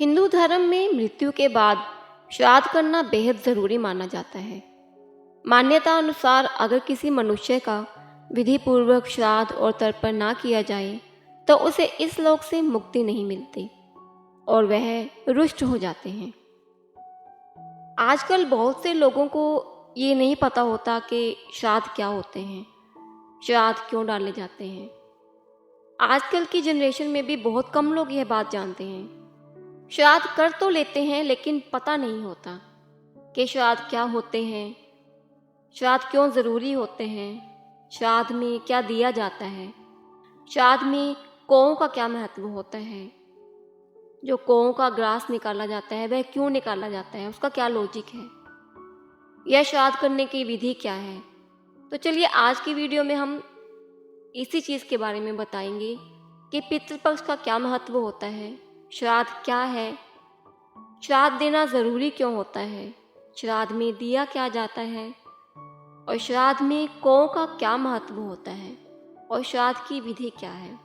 हिंदू धर्म में मृत्यु के बाद श्राद्ध करना बेहद ज़रूरी माना जाता है। मान्यता अनुसार अगर किसी मनुष्य का विधि पूर्वक श्राद्ध और तर्पण ना किया जाए तो उसे इस लोक से मुक्ति नहीं मिलती और वह रुष्ट हो जाते हैं। आजकल बहुत से लोगों को ये नहीं पता होता कि श्राद्ध क्या होते हैं, श्राद्ध क्यों डाले जाते हैं। आजकल की जनरेशन में भी बहुत कम लोग यह बात जानते हैं। श्राद्ध कर तो लेते हैं लेकिन पता नहीं होता कि श्राद्ध क्या होते हैं, श्राद्ध क्यों ज़रूरी होते हैं, श्राद्ध में क्या दिया जाता है, श्राद्ध में कौओं का क्या महत्व होता है, जो कौओं का ग्रास निकाला जाता है वह क्यों निकाला जाता है, उसका क्या लॉजिक है, यह श्राद्ध करने की विधि क्या है। तो चलिए आज की वीडियो में हम इसी चीज़ के बारे में बताएंगे कि पितृपक्ष का क्या महत्व होता है, श्राद्ध क्या है, श्राद्ध देना ज़रूरी क्यों होता है, श्राद्ध में दिया क्या जाता है और श्राद्ध में कौओं का क्या महत्व होता है और श्राद्ध की विधि क्या है।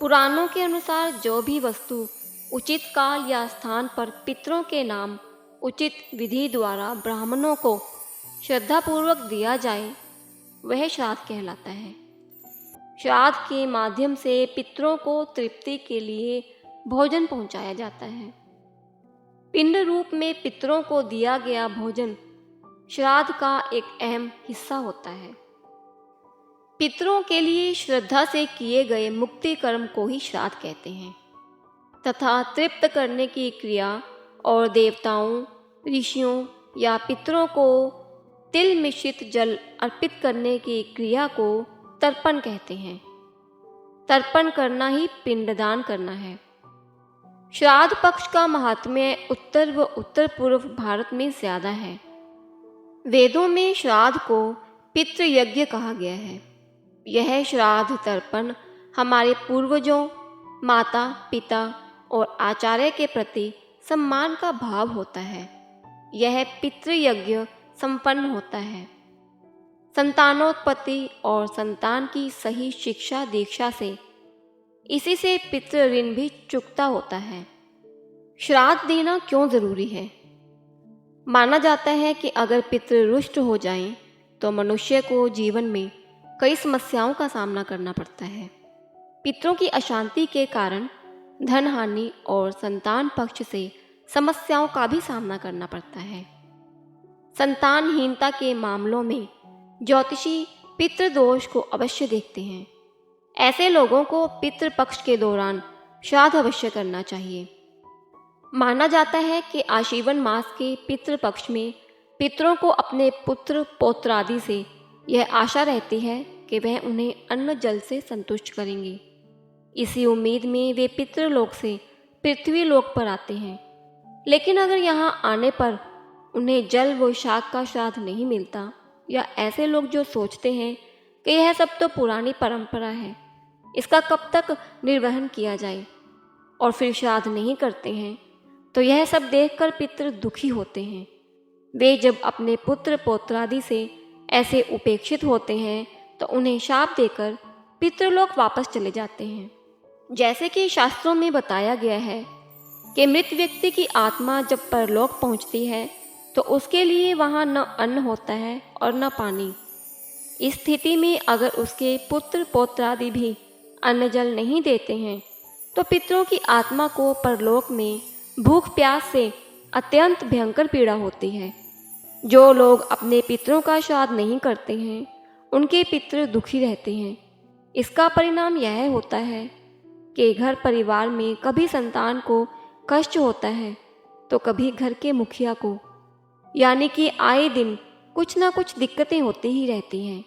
पुराणों के अनुसार जो भी वस्तु उचित काल या स्थान पर पितरों के नाम उचित विधि द्वारा ब्राह्मणों को श्रद्धापूर्वक दिया जाए वह श्राद्ध कहलाता है। श्राद्ध के माध्यम से पितरों को तृप्ति के लिए भोजन पहुंचाया जाता है। पिंड रूप में पितरों को दिया गया भोजन श्राद्ध का एक अहम हिस्सा होता है। पितरों के लिए श्रद्धा से किए गए मुक्ति कर्म को ही श्राद्ध कहते हैं तथा तृप्त करने की क्रिया और देवताओं, ऋषियों या पितरों को तिल मिश्रित जल अर्पित करने की क्रिया को तर्पण कहते हैं। तर्पण करना ही पिंडदान करना है। श्राद्ध पक्ष का महात्म्य उत्तर व उत्तर पूर्व भारत में ज़्यादा है। वेदों में श्राद्ध को पितृयज्ञ कहा गया है। यह श्राद्ध तर्पण हमारे पूर्वजों, माता पिता और आचार्य के प्रति सम्मान का भाव होता है। यह पितृयज्ञ संपन्न होता है संतानोत्पत्ति और संतान की सही शिक्षा दीक्षा से। इसी से पितृ ऋण भी चुकता होता है। श्राद्ध देना क्यों ज़रूरी है? माना जाता है कि अगर पितृ रुष्ट हो जाएं तो मनुष्य को जीवन में कई समस्याओं का सामना करना पड़ता है। पितरों की अशांति के कारण धन हानि और संतान पक्ष से समस्याओं का भी सामना करना पड़ता है। संतानहीनता के मामलों में ज्योतिषी पितृदोष को अवश्य देखते हैं। ऐसे लोगों को पितृपक्ष के दौरान श्राद्ध अवश्य करना चाहिए। माना जाता है कि आशीवन मास के पितृपक्ष में पितरों को अपने पुत्र पौत्र आदि से यह आशा रहती है कि वह उन्हें अन्न जल से संतुष्ट करेंगे। इसी उम्मीद में वे पितृलोक से पृथ्वी लोक पर आते हैं। लेकिन अगर यहाँ आने पर उन्हें जल व शाक का श्राद्ध नहीं मिलता या ऐसे लोग जो सोचते हैं कि यह सब तो पुरानी परंपरा है, इसका कब तक निर्वहन किया जाए और फिर श्राद्ध नहीं करते हैं, तो यह सब देखकर पितृ दुखी होते हैं। वे जब अपने पुत्र पौत्रादि से ऐसे उपेक्षित होते हैं तो उन्हें शाप देकर पितृलोक वापस चले जाते हैं। जैसे कि शास्त्रों में बताया गया है कि मृत व्यक्ति की आत्मा जब परलोक पहुंचती है तो उसके लिए वहां न अन्न होता है और न पानी। इस स्थिति में अगर उसके पुत्र पौत्रादि भी अन्न जल नहीं देते हैं तो पितरों की आत्मा को परलोक में भूख प्यास से अत्यंत भयंकर पीड़ा होती है। जो लोग अपने पितरों का श्राद्ध नहीं करते हैं उनके पितृ दुखी रहते हैं। इसका परिणाम यह होता है कि घर परिवार में कभी संतान को कष्ट होता है तो कभी घर के मुखिया को, यानी कि आए दिन कुछ ना कुछ दिक्कतें होती ही रहती हैं।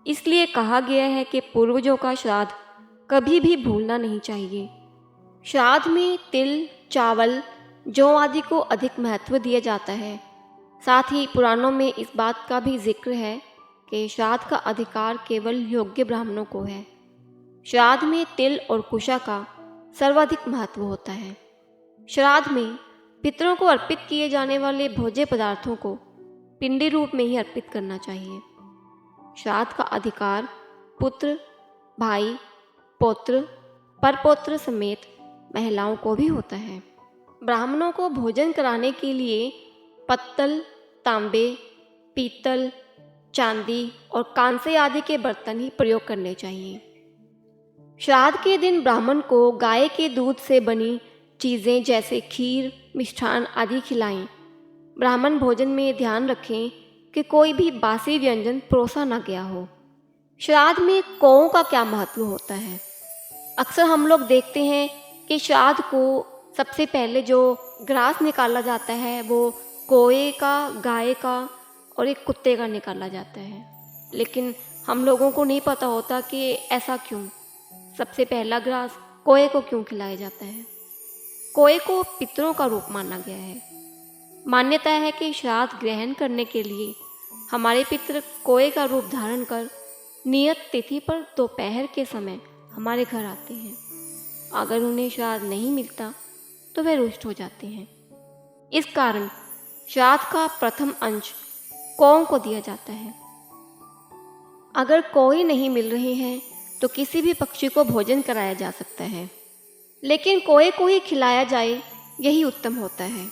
इसलिए कहा गया है कि पूर्वजों का श्राद्ध कभी भी भूलना नहीं चाहिए। श्राद्ध में तिल, चावल, जौ आदि को अधिक महत्व दिया जाता है। साथ ही पुराणों में इस बात का भी जिक्र है कि श्राद्ध का अधिकार केवल योग्य ब्राह्मणों को है। श्राद्ध में तिल और कुशा का सर्वाधिक महत्व होता है। श्राद्ध में पितरों को अर्पित किए जाने वाले भोज्य पदार्थों को पिंडी रूप में ही अर्पित करना चाहिए। श्राद्ध का अधिकार पुत्र, भाई, पौत्र, परपौत्र समेत महिलाओं को भी होता है। ब्राह्मणों को भोजन कराने के लिए पत्तल, तांबे, पीतल, चांदी और कांसे आदि के बर्तन ही प्रयोग करने चाहिए। श्राद्ध के दिन ब्राह्मण को गाय के दूध से बनी चीज़ें जैसे खीर, मिष्ठान आदि खिलाएं। ब्राह्मण भोजन में ध्यान रखें कि कोई भी बासी व्यंजन परोसा न गया हो। श्राद्ध में कौओं का क्या महत्व होता है? अक्सर हम लोग देखते हैं कि श्राद्ध को सबसे पहले जो ग्रास निकाला जाता है वो कौए का, गाय का और एक कुत्ते का निकाला जाता है। लेकिन हम लोगों को नहीं पता होता कि ऐसा क्यों, सबसे पहला ग्रास कौए को क्यों खिलाया जाता है। कौए को पितरों का रूप माना गया है। मान्यता है कि श्राद्ध ग्रहण करने के लिए हमारे पितृ कौए का रूप धारण कर नियत तिथि पर दोपहर के समय हमारे घर आते हैं। अगर उन्हें श्राद्ध नहीं मिलता तो वे रुष्ट हो जाते हैं। इस कारण श्राद्ध का प्रथम अंश कौओं को दिया जाता है। अगर कौए नहीं मिल रहे हैं तो किसी भी पक्षी को भोजन कराया जा सकता है, लेकिन कौए को ही खिलाया जाए यही उत्तम होता है।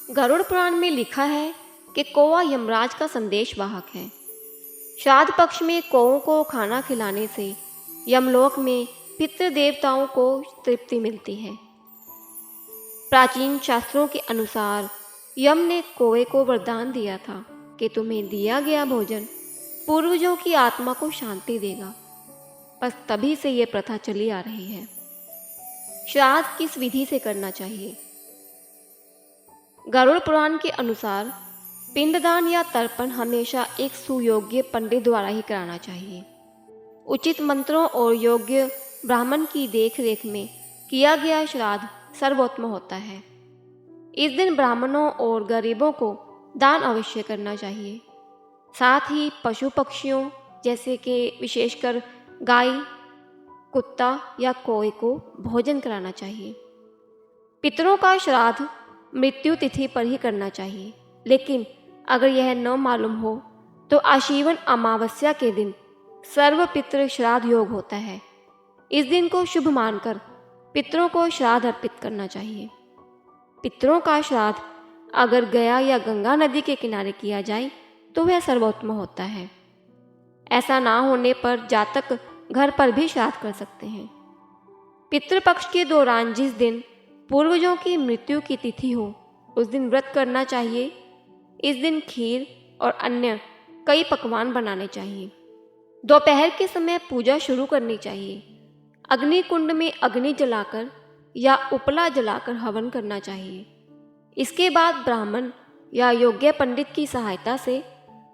गरुड़ पुराण में लिखा है कि कौवा यमराज का संदेश वाहक है। श्राद्ध पक्ष में कौओं को खाना खिलाने से यमलोक में पितृ देवताओं को तृप्ति मिलती है। प्राचीन शास्त्रों के अनुसार यम ने कौवे को वरदान दिया था कि तुम्हें दिया गया भोजन पूर्वजों की आत्मा को शांति देगा। बस तभी से ये प्रथा चली आ रही है। श्राद्ध किस विधि से करना चाहिए? गरुड़ पुराण के अनुसार पिंडदान या तर्पण हमेशा एक सुयोग्य पंडित द्वारा ही कराना चाहिए। उचित मंत्रों और योग्य ब्राह्मण की देखरेख में किया गया श्राद्ध सर्वोत्तम होता है। इस दिन ब्राह्मणों और गरीबों को दान अवश्य करना चाहिए। साथ ही पशु पक्षियों जैसे कि विशेषकर गाय, कुत्ता या कौए को भोजन कराना चाहिए। पितरों का श्राद्ध मृत्यु तिथि पर ही करना चाहिए, लेकिन अगर यह न मालूम हो तो आशीवन अमावस्या के दिन सर्व पितृ श्राद्ध योग होता है। इस दिन को शुभ मानकर पितरों को श्राद्ध अर्पित करना चाहिए। पितरों का श्राद्ध अगर गया या गंगा नदी के किनारे किया जाए तो वह सर्वोत्तम होता है। ऐसा ना होने पर जातक घर पर भी श्राद्ध कर सकते हैं। पितृपक्ष के दौरान जिस दिन पूर्वजों की मृत्यु की तिथि हो उस दिन व्रत करना चाहिए। इस दिन खीर और अन्य कई पकवान बनाने चाहिए। दोपहर के समय पूजा शुरू करनी चाहिए। अग्नि कुंड में अग्नि जलाकर या उपला जलाकर हवन करना चाहिए। इसके बाद ब्राह्मण या योग्य पंडित की सहायता से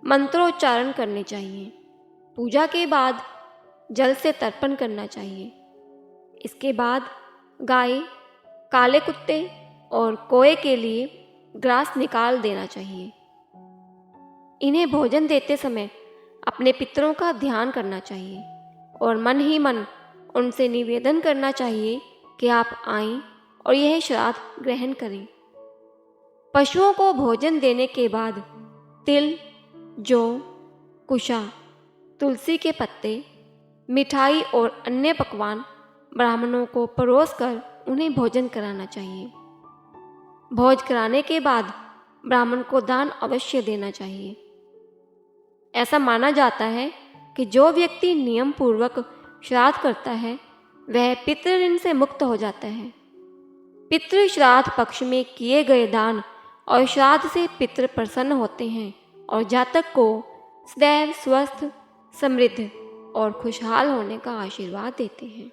मंत्रोच्चारण करने चाहिए। पूजा के बाद जल से तर्पण करना चाहिए। इसके बाद गाय, काले कुत्ते और कौए के लिए ग्रास निकाल देना चाहिए। इन्हें भोजन देते समय अपने पितरों का ध्यान करना चाहिए और मन ही मन उनसे निवेदन करना चाहिए कि आप आएं और यह श्राद्ध ग्रहण करें। पशुओं को भोजन देने के बाद तिल, जौ, कुशा, तुलसी के पत्ते, मिठाई और अन्य पकवान ब्राह्मणों को परोसकर उन्हें भोजन कराना चाहिए। भोज कराने के बाद ब्राह्मण को दान अवश्य देना चाहिए। ऐसा माना जाता है कि जो व्यक्ति नियम पूर्वक श्राद्ध करता है वह पितृ ऋण से मुक्त हो जाता है। पितृ श्राद्ध पक्ष में किए गए दान और श्राद्ध से पितृ प्रसन्न होते हैं और जातक को सदैव स्वस्थ, समृद्ध और खुशहाल होने का आशीर्वाद देते हैं।